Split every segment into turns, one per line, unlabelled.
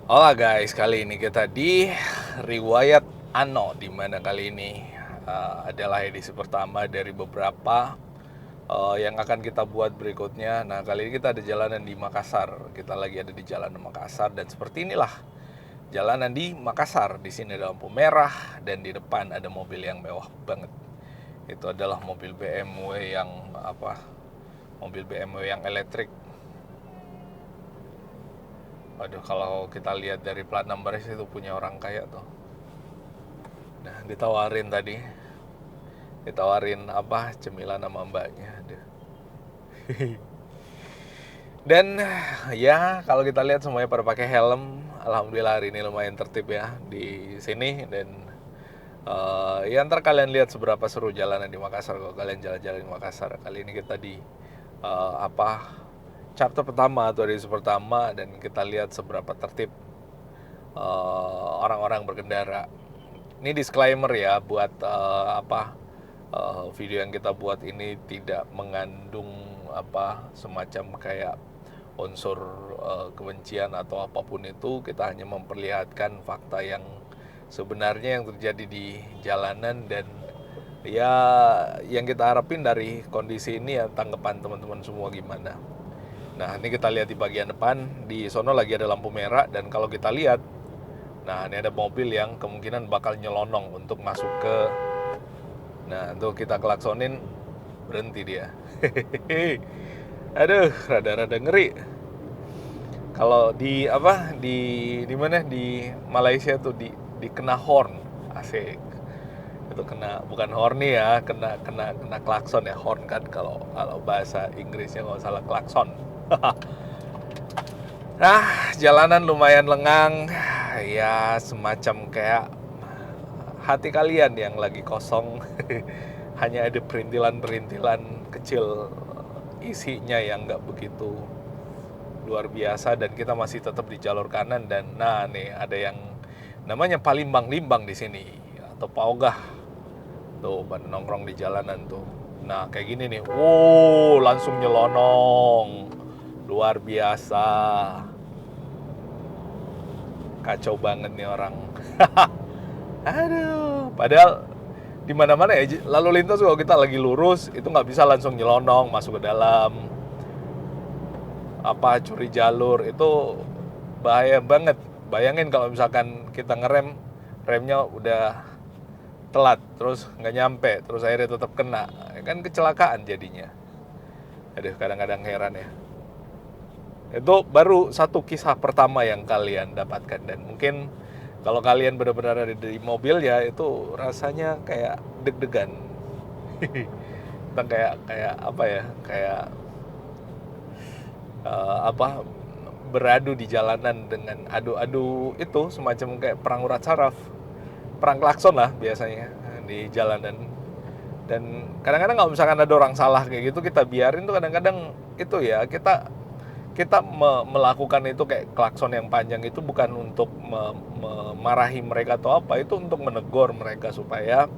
Hola guys, kali ini kita di Riwayat Ano, di mana kali ini adalah edisi pertama dari beberapa yang akan kita buat berikutnya. Nah, kali ini kita ada jalanan di Makassar. Kita lagi ada di Jalanan Makassar dan seperti inilah jalanan di Makassar. Di sini ada lampu merah dan di depan ada mobil yang mewah banget. Itu adalah mobil BMW yang apa? Mobil BMW yang elektrik. Waduh, kalau kita lihat dari plat number itu punya orang kaya tuh. Nah, ditawarin apa cemilan sama mbaknya. Aduh. Dan ya kalau kita lihat semuanya pada pakai helm, alhamdulillah hari ini lumayan tertib ya di sini. Dan ya ntar kalian lihat seberapa seru jalanan di Makassar kalau kalian jalan-jalan di Makassar. Kali ini kita di apa chapter pertama atau edisi pertama, dan kita lihat seberapa tertib orang-orang berkendara. Ini disclaimer ya buat video yang kita buat ini tidak mengandung apa semacam kayak unsur kebencian atau apapun itu. Kita hanya memperlihatkan fakta yang sebenarnya yang terjadi di jalanan, dan ya yang kita harapin dari kondisi ini ya tanggapan teman-teman semua gimana. Nah, ini kita lihat di bagian depan, di sono lagi ada lampu merah, dan kalau kita lihat, nah ini ada mobil yang kemungkinan bakal nyelonong untuk masuk ke. Nah, tuh kita klaksonin, berhenti dia. Aduh, rada-rada ngeri. Kalau di mana di Malaysia tuh di kena horn, asik. Itu kena bukan horny ya, kena klakson ya, horn kan kalau kalau bahasa Inggrisnya kalau salah klakson. Nah, jalanan lumayan lengang, ya semacam kayak hati kalian yang lagi kosong. Hanya ada perintilan-perintilan kecil isinya yang nggak begitu luar biasa, dan kita masih tetap di jalur kanan. Dan nah nih ada yang namanya palimbang-limbang di sini atau paogah tuh pada nongkrong di jalanan tuh. Nah kayak gini nih, wow langsung nyelonong, luar biasa, kacau banget nih orang. Aduh, padahal di mana-mana ya lalu lintas kalau kita lagi lurus itu nggak bisa langsung nyelonong masuk ke dalam, apa curi jalur itu bahaya banget. Bayangin kalau misalkan kita ngerem, remnya udah telat terus nggak nyampe, terus akhirnya tetap kena, ya kan kecelakaan jadinya. Aduh, kadang-kadang heran ya. Itu baru satu kisah pertama yang kalian dapatkan, dan mungkin kalau kalian benar-benar ada di mobil ya itu rasanya kayak deg-degan. Kita kayak kayak apa ya, kayak apa beradu di jalanan dengan adu-adu itu semacam kayak perang urat saraf, perang klakson lah biasanya di jalanan. Dan kadang-kadang kalau misalkan ada orang salah kayak gitu kita biarin tuh, kadang-kadang itu ya kita kita melakukan itu kayak klakson yang panjang itu bukan untuk memarahi mereka atau apa, itu untuk menegur mereka supaya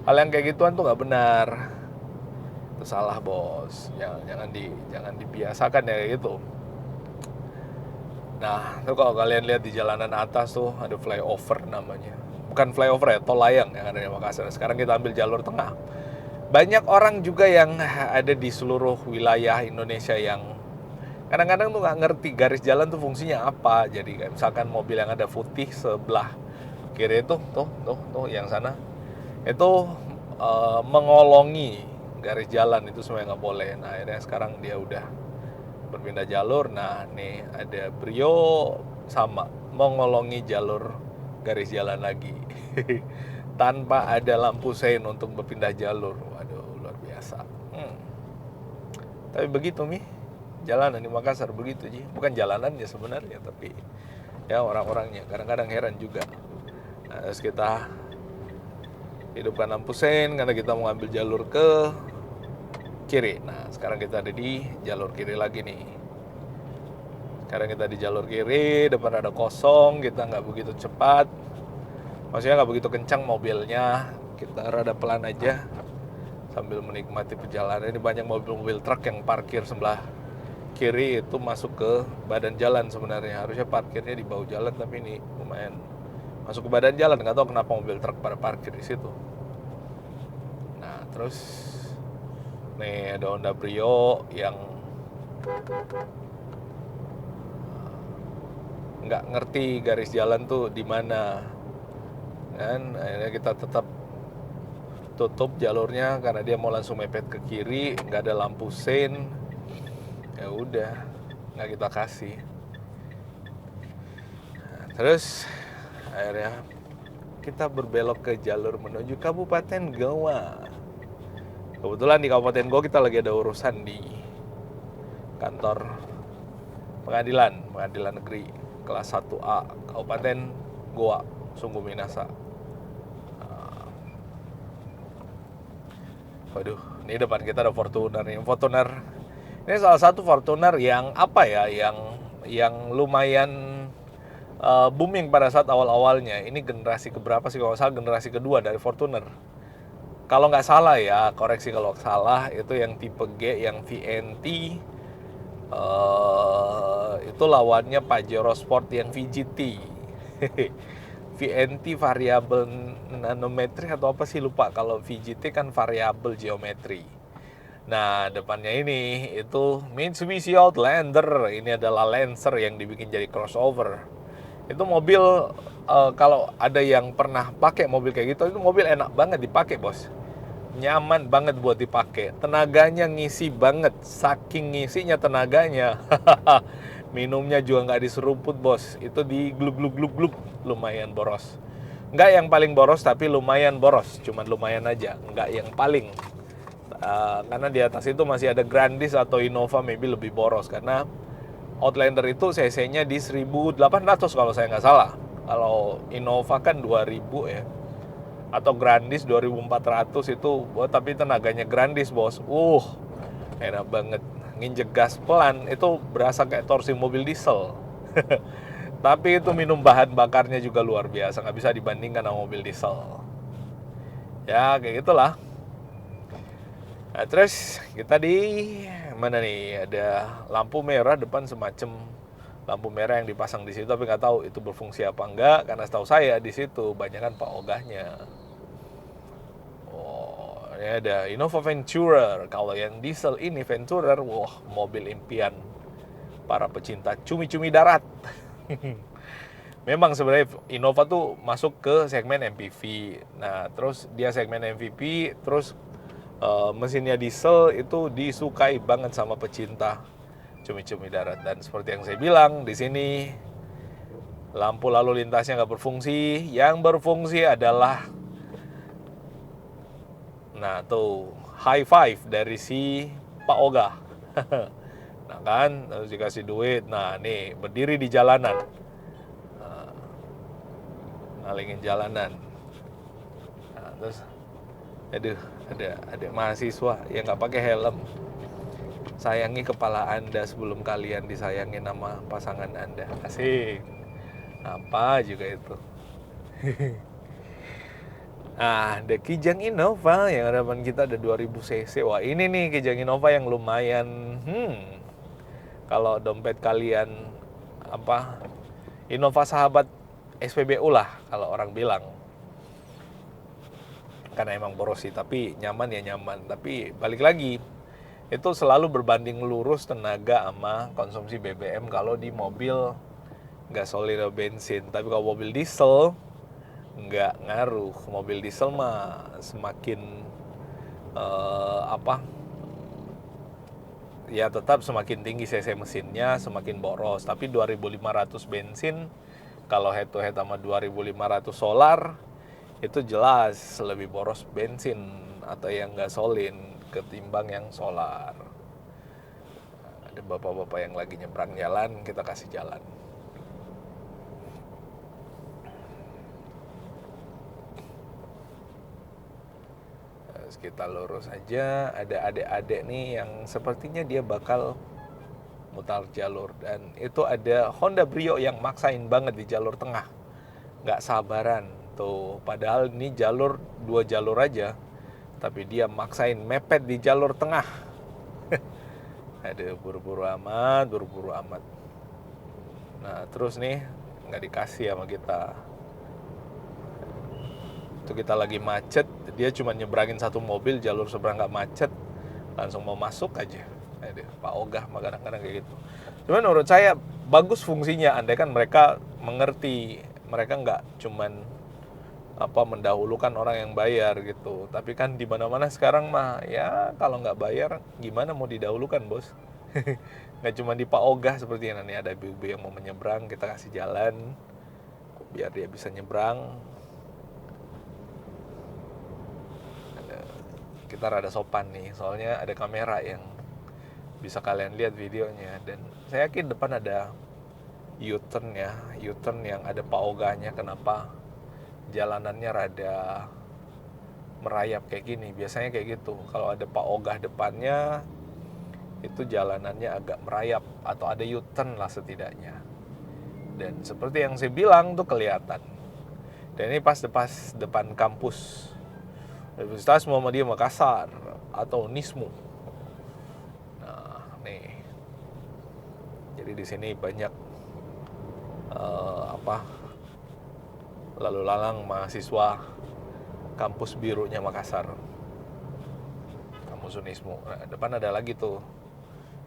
hal yang kayak gituan tuh nggak benar, itu salah bos, jangan dibiasakan ya kayak gitu. Nah, itu kalau kalian lihat di jalanan atas tuh ada flyover namanya. Bukan flyover ya, tol layang yang ada di Makassar. Sekarang kita ambil jalur tengah. Banyak orang juga yang ada di seluruh wilayah Indonesia yang kadang-kadang tuh nggak ngerti garis jalan tuh fungsinya apa. Jadi kayak misalkan mobil yang ada putih sebelah kiri itu, tuh yang sana. Itu mengolongi garis jalan, itu semuanya nggak boleh. Nah, akhirnya sekarang dia udah berpindah jalur. Nah nih ada Brio sama mengolongi jalur garis jalan lagi tanpa ada lampu sein untuk berpindah jalur. Waduh, luar biasa. Tapi begitu Mi, jalanan di Makassar begitu Ji. Bukan jalanannya sebenarnya, tapi ya orang-orangnya kadang-kadang heran juga. Nah, terus kita hidupkan lampu sein karena kita mau ambil jalur ke kiri. Nah sekarang kita ada di jalur kiri lagi nih. Sekarang kita di jalur kiri, depan ada kosong, kita nggak begitu cepat, maksudnya nggak begitu kencang mobilnya, kita rada pelan aja sambil menikmati perjalanan. Ini banyak mobil-mobil truk yang parkir sebelah kiri itu masuk ke badan jalan sebenarnya. Harusnya parkirnya di bawah jalan, tapi ini lumayan masuk ke badan jalan. Nggak tahu kenapa mobil truk pada parkir di situ. Nah, terus nih ada Honda Brio yang nggak ngerti garis jalan tuh di mana, kan? Akhirnya kita tetap tutup jalurnya karena dia mau langsung mepet ke kiri, nggak ada lampu sein. Ya udah, nggak kita kasih. Nah, terus akhirnya kita berbelok ke jalur menuju Kabupaten Goa. Kebetulan di Kabupaten Goa kita lagi ada urusan di kantor pengadilan negeri kelas 1A Kabupaten Goa, Sungguh Minasa. Waduh, ini depan kita ada Fortuner. Fortuner ini salah satu Fortuner yang apa ya, yang lumayan booming pada saat awal-awalnya. Ini generasi keberapa sih, kalau nggak salah generasi kedua dari Fortuner. Kalau nggak salah ya, koreksi kalau salah, itu yang tipe G, yang VNT, itu lawannya Pajero Sport yang VGT. VNT variabel nanometri atau apa sih, lupa. Kalau VGT kan variabel geometri. Nah, depannya ini itu Mitsubishi Outlander. Ini adalah Lancer yang dibikin jadi crossover. Itu mobil, kalau ada yang pernah pakai mobil kayak gitu, itu mobil enak banget dipakai, bos. Nyaman banget buat dipakai. Tenaganya ngisi banget, saking ngisinya tenaganya. Minumnya juga nggak diseruput, bos. Itu di gluk-gluk-gluk-gluk, lumayan boros. Nggak yang paling boros, tapi lumayan boros. Cuman lumayan aja, nggak yang paling. Karena di atas itu masih ada Grandis atau Innova, maybe lebih boros. Karena Outlander itu cc-nya di 1800 kalau saya nggak salah. Kalau Innova kan 2000 ya. Atau Grandis 2400 itu, tapi tenaganya Grandis, bos. Enak banget. Nginjek gas pelan itu berasa kayak torsi mobil diesel. Tapi itu minum bahan bakarnya juga luar biasa, nggak bisa dibandingkan sama mobil diesel. Ya kayak gitulah. Nah, terus kita di mana nih, ada lampu merah depan, semacam lampu merah yang dipasang di situ, tapi nggak tahu itu berfungsi apa enggak, karena setahu saya di situ banyak kan Pak Ogahnya. Ini ada Innova Venturer. Kalau yang diesel ini Venturer, mobil impian para pecinta cumi-cumi darat. Memang sebenarnya Innova tuh masuk ke segmen MPV. Nah, terus dia segmen MPV, terus mesinnya diesel itu disukai banget sama pecinta cumi-cumi darat. Dan seperti yang saya bilang di sini, lampu lalu lintasnya nggak berfungsi. Yang berfungsi adalah, nah tuh, high five dari si Pak Ogah. Nah kan, harus dikasih duit. Nah nih, berdiri di jalanan, ngalingin jalanan. Nah, terus ada mahasiswa yang nggak pakai helm. Sayangi kepala Anda sebelum kalian disayangin sama pasangan Anda. Asik. Apa juga itu. Ada Kijang Innova yang hadapan kita ada 2000 cc. Wah, ini nih Kijang Innova yang lumayan, kalau dompet kalian Innova sahabat SPBU lah kalau orang bilang. Karena emang boros sih, tapi nyaman ya nyaman. Tapi balik lagi, itu selalu berbanding lurus tenaga sama konsumsi BBM kalau di mobil gasolin atau bensin. Tapi kalau mobil diesel nggak ngaruh. Mobil diesel mah semakin ya tetap semakin tinggi cc mesinnya semakin boros. Tapi 2500 bensin kalau head to head sama 2500 solar itu jelas lebih boros bensin atau yang gasolin ketimbang yang solar. Ada bapak-bapak yang lagi nyebrang jalan, kita kasih jalan. Kita lurus aja, ada adik-adik nih yang sepertinya dia bakal mutar jalur. Dan itu ada Honda Brio yang maksain banget di jalur tengah, nggak sabaran tuh, padahal ini jalur 2 jalur aja, tapi dia maksain mepet di jalur tengah. Ada buru-buru amat, buru-buru amat. Nah, terus nih nggak dikasih sama kita. Itu kita lagi macet, dia cuma nyebrangin satu mobil, jalur seberang nggak macet, langsung mau masuk aja. Aduh, Pak Ogah mah kadang-kadang kayak gitu. Cuman menurut saya bagus fungsinya, andai kan mereka mengerti, mereka nggak cuman mendahulukan orang yang bayar gitu. Tapi kan di mana-mana sekarang mah ya kalau nggak bayar gimana mau didahulukan, bos. Nggak cuma di Pak Ogah seperti ini, ada ibu-ibu yang mau menyeberang, kita kasih jalan biar dia bisa nyebrang. Kita rada sopan nih, soalnya ada kamera yang bisa kalian lihat videonya, dan saya yakin depan ada U-turn ya, U-turn yang ada Pak Ogahnya. Kenapa jalanannya rada merayap kayak gini? Biasanya kayak gitu, kalau ada Pak Ogah depannya itu jalanannya agak merayap atau ada U-turn lah setidaknya. Dan seperti yang saya bilang tuh kelihatan. Dan ini pas depan kampus Universitas Muhammadiyah Makassar atau NISMU. Nah, nih. Jadi di sini banyak lalu lalang mahasiswa kampus birunya Makassar, kampus Unismu. Nah, depan ada lagi tuh,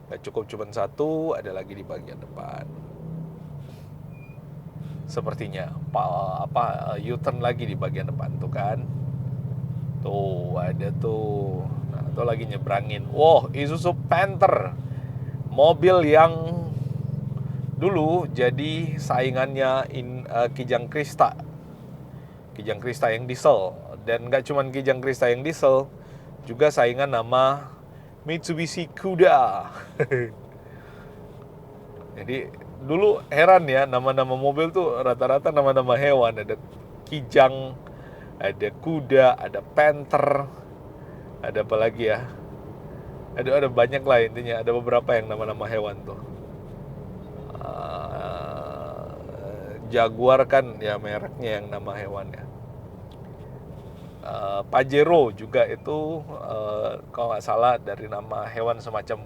nggak cukup cuma satu, ada lagi di bagian depan. Sepertinya U-turn lagi di bagian depan tuh kan, tuh ada tuh. Nah, tuh lagi nyebrangin. Wow, Isuzu Panther, mobil yang dulu jadi saingannya Kijang Krista yang diesel. Dan nggak cuman Kijang Krista yang diesel, juga saingan nama Mitsubishi Kuda. Jadi dulu heran ya, nama-nama mobil tuh rata-rata nama-nama hewan. Ada Kijang, ada Kuda, ada Panther, ada apa lagi ya, ada banyak lah intinya. Ada beberapa yang nama-nama hewan tuh. Jaguar kan ya mereknya yang nama hewannya. Pajero juga itu kalau nggak salah dari nama hewan semacam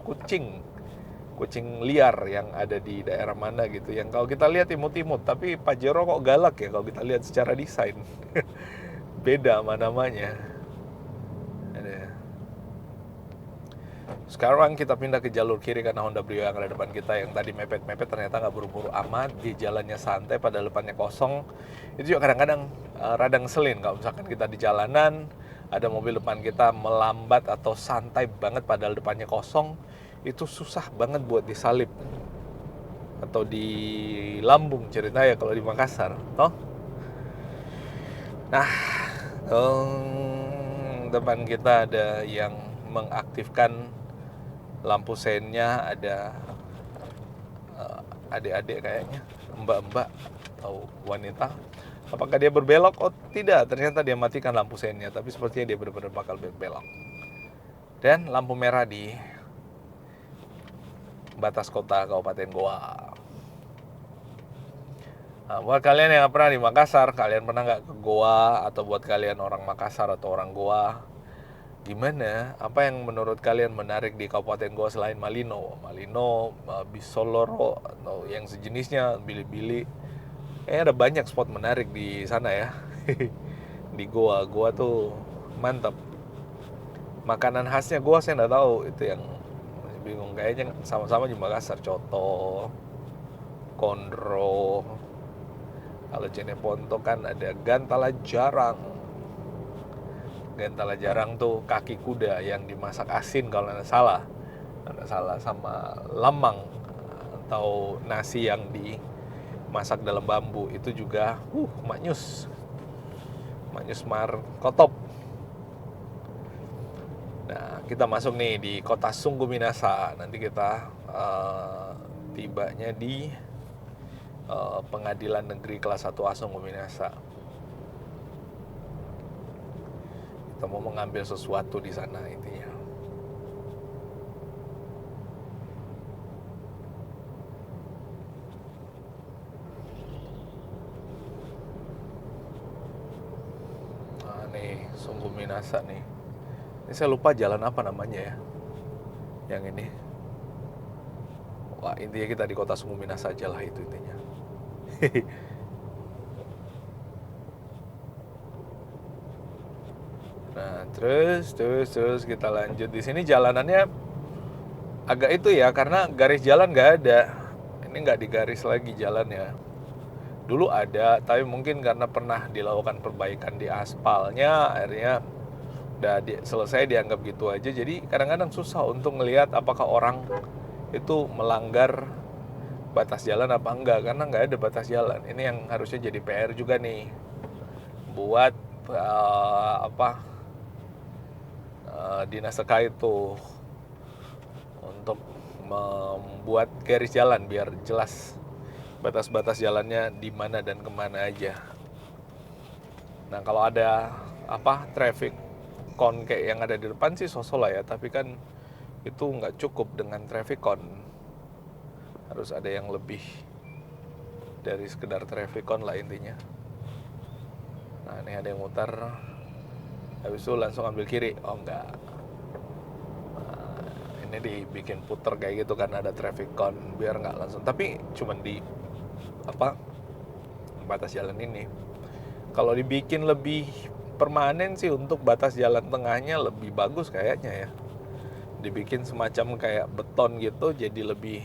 kucing liar yang ada di daerah mana gitu, yang kalau kita lihat imut-imut, tapi Pajero kok galak ya kalau kita lihat secara desain. Beda sama namanya. Sekarang kita pindah ke jalur kiri karena Honda Brio yang ada depan kita yang tadi mepet-mepet ternyata nggak buru-buru amat, di jalannya santai padahal depannya kosong. Itu juga kadang-kadang rada ngeselin kalau misalkan kita di jalanan, ada mobil depan kita melambat atau santai banget padahal depannya kosong. Itu susah banget buat disalip atau di lambung ceritanya kalau di Makassar, toh. Nah, depan kita ada yang mengaktifkan lampu seinnya, ada adik-adik kayaknya, mbak-mbak atau wanita. Apakah dia berbelok? Oh tidak, ternyata dia matikan lampu seinnya, tapi sepertinya dia benar-benar bakal berbelok. Dan lampu merah di batas kota Kabupaten Goa. Nah, buat kalian yang pernah di Makassar, kalian pernah nggak ke Goa? Atau buat kalian orang Makassar atau orang Goa, gimana? Apa yang menurut kalian menarik di Kabupaten Goa selain Malino, Bisoloro, atau yang sejenisnya, Bili-Bili? Ada banyak spot menarik di sana ya. Di Goa tuh mantap. Makanan khasnya Goa saya nggak tahu, itu yang masih bingung. Kayaknya sama-sama di Makassar, coto, kondro. Kalau Jeneponto kan ada gantala jarang. Gantala jarang tuh kaki kuda yang dimasak asin kalau nggak salah sama lamang atau nasi yang dimasak dalam bambu. Itu juga maknyus mar kotop. Nah, kita masuk nih di kota Sungguh Minasa. Nanti kita tibanya di Pengadilan Negeri Kelas 1A Sungguh Minasa. Kita mau mengambil sesuatu di sana intinya. Nah, nih Sungguh Minasa nih. Ini saya lupa jalan apa namanya ya. Yang ini. Wah, intinya kita di kota Sumumina saja lah itu intinya. Nah, terus kita lanjut. Di sini jalanannya agak itu ya, karena garis jalan nggak ada. Ini nggak digaris lagi jalannya. Dulu ada, tapi mungkin karena pernah dilakukan perbaikan di aspalnya, akhirnya udah selesai dianggap gitu aja. Jadi kadang-kadang susah untuk ngelihat apakah orang itu melanggar batas jalan apa enggak, karena nggak ada batas jalan. Ini yang harusnya jadi PR juga nih, buat dinas terkait tuh untuk membuat garis jalan biar jelas batas-batas jalannya di mana dan kemana aja. Nah, kalau ada traffic cone kayak yang ada di depan sih sosok lah ya, tapi kan itu nggak cukup dengan traffic cone, harus ada yang lebih dari sekedar traffic cone lah intinya. Nah, ini ada yang muter, habis itu langsung ambil kiri. Oh enggak, ini dibikin puter kayak gitu karena ada traffic cone biar nggak langsung, tapi cuman di batas jalan ini. Kalau dibikin lebih permanen sih untuk batas jalan tengahnya lebih bagus kayaknya ya, dibikin semacam kayak beton gitu, jadi lebih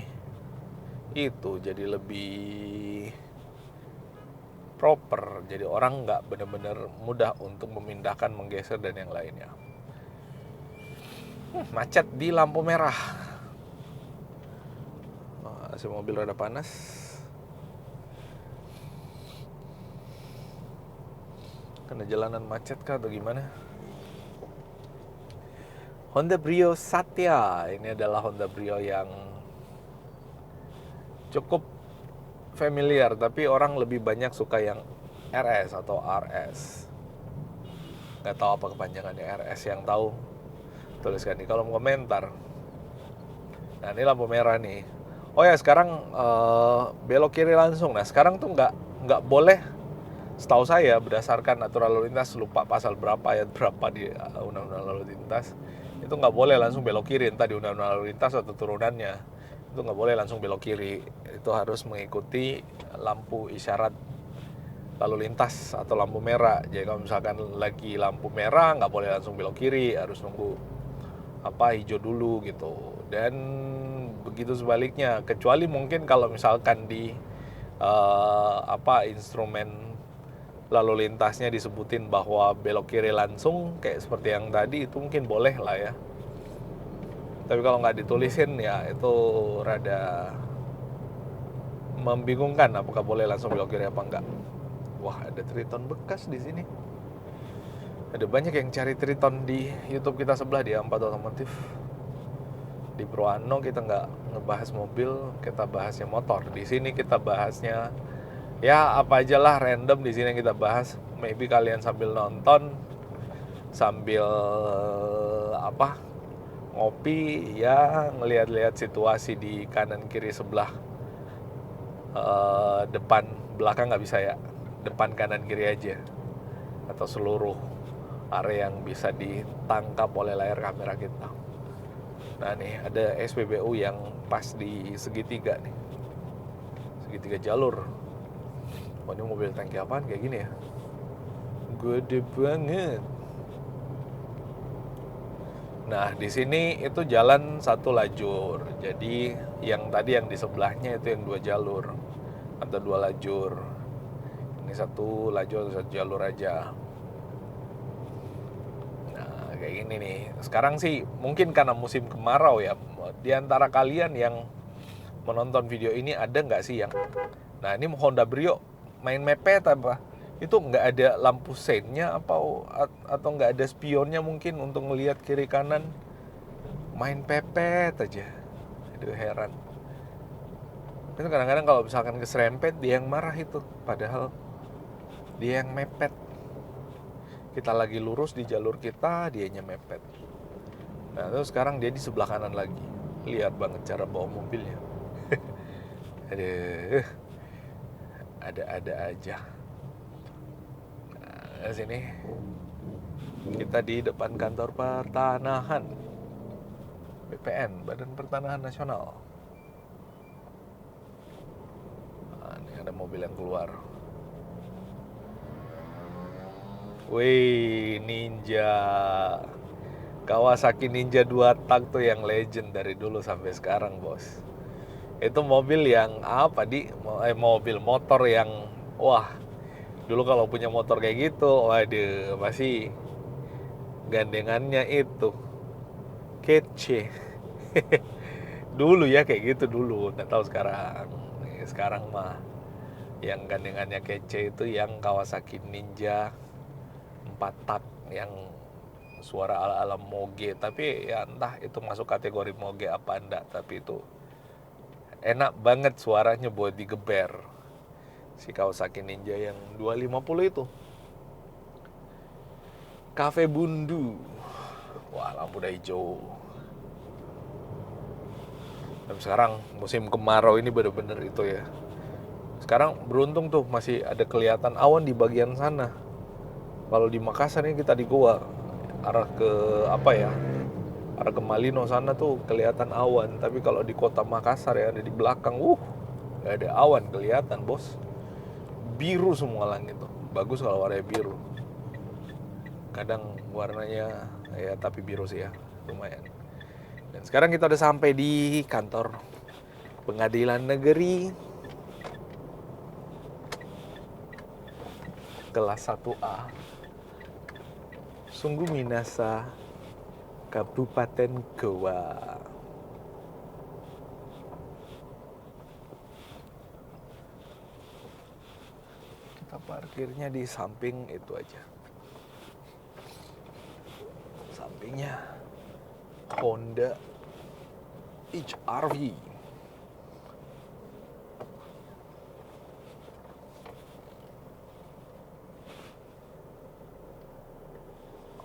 proper, jadi orang nggak benar-benar mudah untuk memindahkan, menggeser dan yang lainnya. Macet di lampu merah. Si mobil rada panas. Karena jalanan macet kah atau gimana? Honda Brio Satya. Ini adalah Honda Brio yang cukup familiar, tapi orang lebih banyak suka yang RS atau RS. Gak tahu apa kepanjangannya RS, yang tahu tuliskan di kolom komentar. Nah, ini lampu merah nih. Oh ya, sekarang belok kiri langsung. Nah, sekarang tuh nggak boleh, setahu saya berdasarkan aturan lalu lintas, lupa pasal berapa, ayat berapa di undang-undang lalu lintas, itu nggak boleh langsung belok kiri, entah di undang-undang lalu lintas atau turunannya. Itu nggak boleh langsung belok kiri, itu harus mengikuti lampu isyarat lalu lintas atau lampu merah. Jadi kalau misalkan lagi lampu merah nggak boleh langsung belok kiri, harus nunggu hijau dulu gitu. Dan begitu sebaliknya, kecuali mungkin kalau misalkan di instrumen lalu lintasnya disebutin bahwa belok kiri langsung kayak seperti yang tadi, itu mungkin boleh lah ya. Tapi kalau nggak ditulisin ya itu rada membingungkan apakah boleh langsung belok kiri apa enggak. Wah, ada Triton bekas di sini. Ada banyak yang cari Triton di YouTube kita sebelah, di A4 Otomotif. Di Purwano kita nggak ngebahas mobil, kita bahasnya motor. Di sini kita bahasnya ya apa aja lah, random di sini kita bahas. Maybe kalian sambil nonton, sambil ngopi ya, ngelihat-lihat situasi di kanan kiri sebelah, depan belakang nggak bisa ya, depan kanan kiri aja, atau seluruh area yang bisa ditangkap oleh layar kamera kita. Nah, nih ada SPBU yang pas di segitiga nih, segitiga jalur. Oh, ini mobil tangki apaan kayak gini ya, gede banget. Nah, di sini itu jalan satu lajur. Jadi yang tadi yang di sebelahnya itu yang 2 jalur atau 2 lajur. Ini satu lajur, satu jalur aja. Nah, kayak gini nih. Sekarang sih mungkin karena musim kemarau ya. Di antara kalian yang menonton video ini ada nggak sih yang, nah ini Honda Brio main mepet apa? Itu nggak ada lampu seinnya atau nggak ada spionnya mungkin untuk ngelihat kiri kanan, main pepet aja. Aduh, heran. Itu kadang-kadang kalau misalkan keserempet dia yang marah itu, padahal dia yang mepet. Kita lagi lurus di jalur kita, dianya mepet. Nah, terus sekarang dia di sebelah kanan lagi. Lihat banget cara bawa mobilnya. Aduh, ada-ada aja. Nah, sini kita di depan kantor pertanahan, BPN, Badan Pertanahan Nasional. mobil yang keluar. Wih, Ninja. Kawasaki Ninja 2 tak tuh yang legend dari dulu sampai sekarang, bos. Itu mobil yang apa motor yang wah, dulu kalau punya motor kayak gitu, waduh, pasti gandengannya itu kece. Dulu ya kayak gitu dulu, nggak tahu sekarang. Sekarang mah yang gandengannya kece itu yang Kawasaki Ninja 4 tak yang suara ala-ala moge, tapi ya entah itu masuk kategori moge apa enggak, tapi itu enak banget suaranya buat digeber. Si Kawasaki Ninja yang 250 itu. Cafe Bundu. Wah, lampu udah hijau. Dan sekarang musim kemarau ini bener-bener itu ya. Sekarang beruntung tuh masih ada kelihatan awan di bagian sana. Kalau di Makassar ini kita di Goa, arah ke arah ke Malino sana tuh kelihatan awan. Tapi kalau di kota Makassar yang ada di belakang, nggak ada awan kelihatan, bos. Biru semua langit tuh. Bagus kalau warnanya biru. Kadang warnanya ya tapi biru sih ya, lumayan. Dan sekarang kita udah sampai di kantor pengadilan negeri kelas 1A Sungguh Minasa, Kabupaten Goa. Kita parkirnya di samping itu aja. Sampingnya Honda HR-V.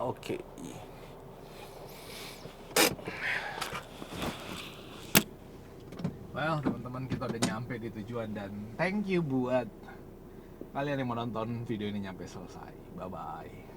Oke. Well, teman-teman, kita udah nyampe di tujuan dan thank you buat kalian yang menonton video ini nyampe selesai. Bye-bye.